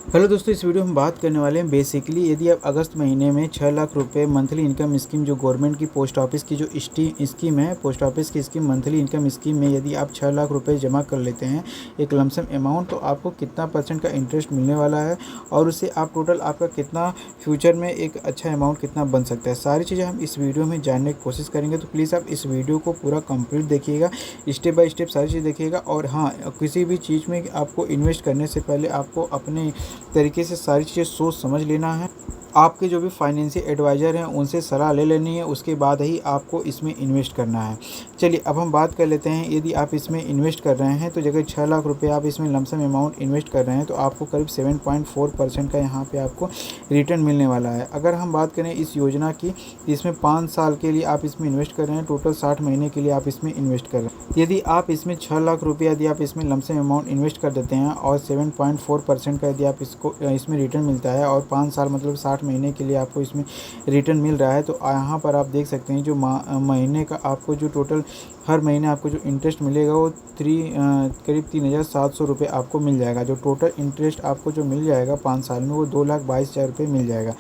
Hello दोस्तों, इस video में हम बात करने वाले हैं बेसिकली यदि आप अगस्त महीने में 6 लाख रुपए मंथली इनकम स्कीम जो गवर्नमेंट की पोस्ट ऑफिस की जो स्कीम है, पोस्ट ऑफिस की स्कीम मंथली इनकम स्कीम में यदि आप 6 लाख रुपए जमा कर लेते हैं एक लमसम अमाउंट, तो आपको कितना % का इंटरेस्ट मिलने वाला है और उससे आप टोटल आपका कितना फ्यूचर में एक अच्छा अमाउंट कितना बन सकता है, सारी चीज़ें हम इस वीडियो में जानने की कोशिश करेंगे। तो प्लीज़ आप इस वीडियो को पूरा कंप्लीट देखिएगा, स्टेप बाय स्टेप सारी चीज़ देखिएगा। और हाँ, किसी भी चीज़ में आपको इन्वेस्ट करने से पहले आपको अपने तरीके से सारी चीज़ें सोच समझ लेना है। आपके जो भी फाइनेंशियल एडवाइज़र हैं उनसे सलाह ले लेनी है, उसके बाद ही आपको इसमें इन्वेस्ट करना है। चलिए अब हम बात कर लेते हैं, यदि आप इसमें इन्वेस्ट कर रहे हैं तो जगह 6 लाख रुपए आप इसमें लमसम अमाउंट इन्वेस्ट कर रहे हैं तो आपको करीब 7.4% का यहाँ पे आपको रिटर्न मिलने वाला है। अगर हम बात करें इस योजना की, इसमें 5 साल के लिए आप इसमें इन्वेस्ट कर रहे हैं, टोटल 60 महीने के लिए आप इसमें इन्वेस्ट कर रहे हैं। यदि आप इसमें 6 लाख रुपये यदि आप इसमें लमसम अमाउंट इन्वेस्ट कर देते हैं और 7.4% का यदि आप इसमें रिटर्न मिलता है और 5 साल मतलब 60 महीने के लिए आपको इसमें रिटर्न मिल रहा है, तो यहाँ पर आप देख सकते हैं जो महीने का आपको जो टोटल हर महीने आपको जो इंटरेस्ट मिलेगा वो करीब 3,700 रुपये आपको मिल जाएगा। जो टोटल इंटरेस्ट आपको जो मिल जाएगा 5 साल में वो 2,22,000 रुपये मिल जाएगा।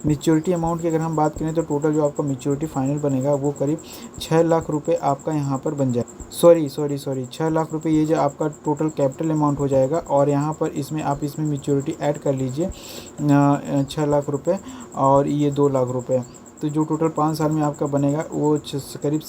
मैच्योरिटी अमाउंट की अगर हम बात करें तो टोटल जो आपका मैच्योरिटी फाइनल बनेगा वो करीब 6 लाख रुपये आपका यहाँ पर बन जाएगा। सॉरी 6 लाख रुपए ये जो आपका टोटल कैपिटल अमाउंट हो जाएगा और यहाँ पर इसमें आप इसमें मैच्योरिटी ऐड कर लीजिए 6 लाख रुपए और ये 2 लाख रुपए, तो जो टोटल 5 साल में आपका बनेगा वो करीब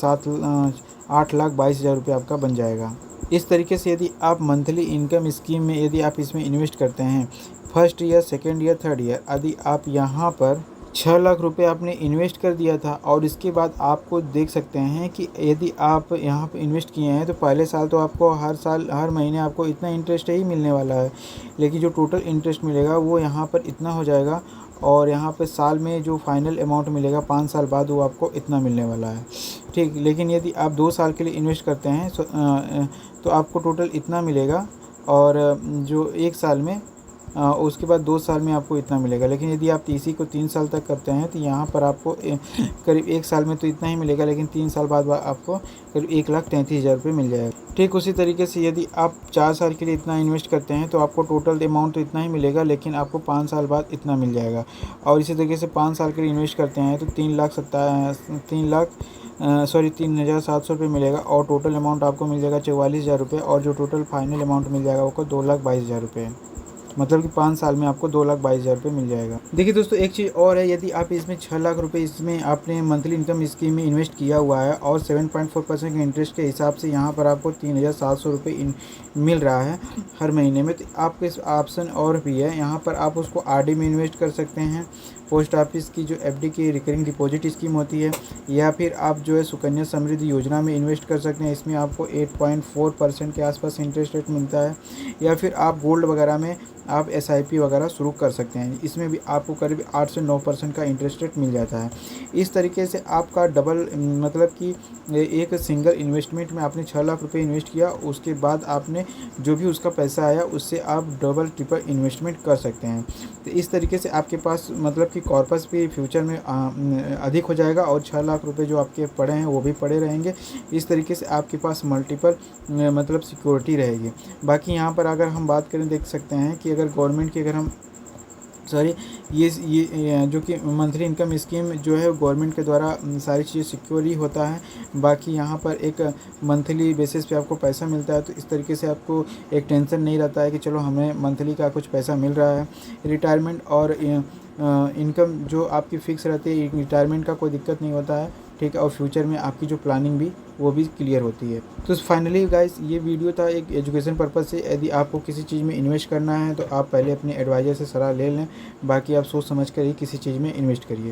8,22,000 रुपये आपका बन जाएगा। इस तरीके से यदि आप मंथली इनकम स्कीम में यदि आप इसमें इन्वेस्ट करते हैं first year, second year, third year, यदि आप यहाँ पर 6 लाख रुपए आपने इन्वेस्ट कर दिया था और इसके बाद आपको देख सकते हैं कि यदि आप यहाँ पे इन्वेस्ट किए हैं तो पहले साल तो आपको हर महीने आपको इतना इंटरेस्ट ही मिलने वाला है, लेकिन जो टोटल इंटरेस्ट मिलेगा वो यहाँ पर इतना हो जाएगा और यहाँ पे साल में जो फाइनल अमाउंट मिलेगा 5 साल बाद वो आपको इतना मिलने वाला है। ठीक, लेकिन यदि आप 2 साल के लिए इन्वेस्ट करते हैं तो आपको टोटल इतना मिलेगा और जो 1 साल में उसके बाद 2 साल में आपको इतना मिलेगा। लेकिन यदि आप इसी को 3 साल तक करते हैं तो यहाँ पर आपको करीब 1 साल में तो इतना ही मिलेगा, लेकिन 3 साल बाद आपको करीब 1,33,000 रुपये मिल जाएगा। ठीक उसी तरीके से यदि आप 4 साल के लिए इतना इन्वेस्ट करते हैं तो आपको टोटल अमाउंट तो इतना ही मिलेगा, लेकिन आपको 5 साल बाद इतना मिल जाएगा। और इसी तरीके से 5 साल के लिए इन्वेस्ट करते हैं तो 3,700 रुपये मिलेगा और टोटल अमाउंट आपको मिल जाएगा 44,000 रुपये और जो टोटल फाइनल अमाउंट मिल जाएगा वो 2,22,000 रुपये, मतलब कि 5 साल में आपको 2,22,000 रुपये मिल जाएगा। देखिए दोस्तों, एक चीज़ और है, यदि आप इसमें 6 लाख रुपये इसमें आपने मंथली इनकम स्कीम में इन्वेस्ट किया हुआ है और 7.4% के इंटरेस्ट के हिसाब से यहाँ पर आपको 3,700 रुपये मिल रहा है हर महीने में, तो आपके ऑप्शन और भी है। यहाँ पर आप उसको आरडी में इन्वेस्ट कर सकते हैं, पोस्ट ऑफिस की जो एफडी की रिकरिंग डिपॉजिट स्कीम होती है, या फिर आप जो है सुकन्या समृद्धि योजना में इन्वेस्ट कर सकते हैं। इसमें आपको 8.4% के आसपास इंटरेस्ट रेट मिलता है, या फिर आप गोल्ड वगैरह में आप एसआईपी वगैरह शुरू कर सकते हैं। इसमें भी आपको करीब 8 से 9% का इंटरेस्ट रेट मिल जाता है। इस तरीके से आपका डबल, मतलब कि एक सिंगल इन्वेस्टमेंट में आपने 6 लाख रुपए इन्वेस्ट किया, उसके बाद आपने जो भी उसका पैसा आया उससे आप डबल ट्रिपल इन्वेस्टमेंट कर सकते हैं। तो इस तरीके से आपके पास मतलब कि कॉर्पस भी फ्यूचर में अधिक हो जाएगा और 6 लाख रुपए जो आपके पड़े हैं वो भी पड़े रहेंगे। इस तरीके से आपके पास मल्टीपल मतलब सिक्योरिटी रहेगी। बाकी यहाँ पर अगर हम बात करें, देख सकते हैं कि अगर गवर्नमेंट की अगर हम ये जो कि मंथली इनकम स्कीम जो है गवर्नमेंट के द्वारा सारी चीज़ें सिक्योर ही होता है। बाकी यहाँ पर एक मंथली बेसिस पे आपको पैसा मिलता है, तो इस तरीके से आपको एक टेंशन नहीं रहता है कि चलो हमें मंथली का कुछ पैसा मिल रहा है। रिटायरमेंट और इनकम जो आपकी फ़िक्स रहती है, रिटायरमेंट का कोई दिक्कत नहीं होता है। ठीक है, और फ्यूचर में आपकी जो प्लानिंग भी वो भी क्लियर होती है। तो फाइनली गाइस, ये वीडियो था एक एजुकेशन पर्पज़ से। यदि आपको किसी चीज़ में इन्वेस्ट करना है तो आप पहले अपने एडवाइज़र से सलाह ले लें, बाकी आप सोच समझ कर ही किसी चीज़ में इन्वेस्ट करिए।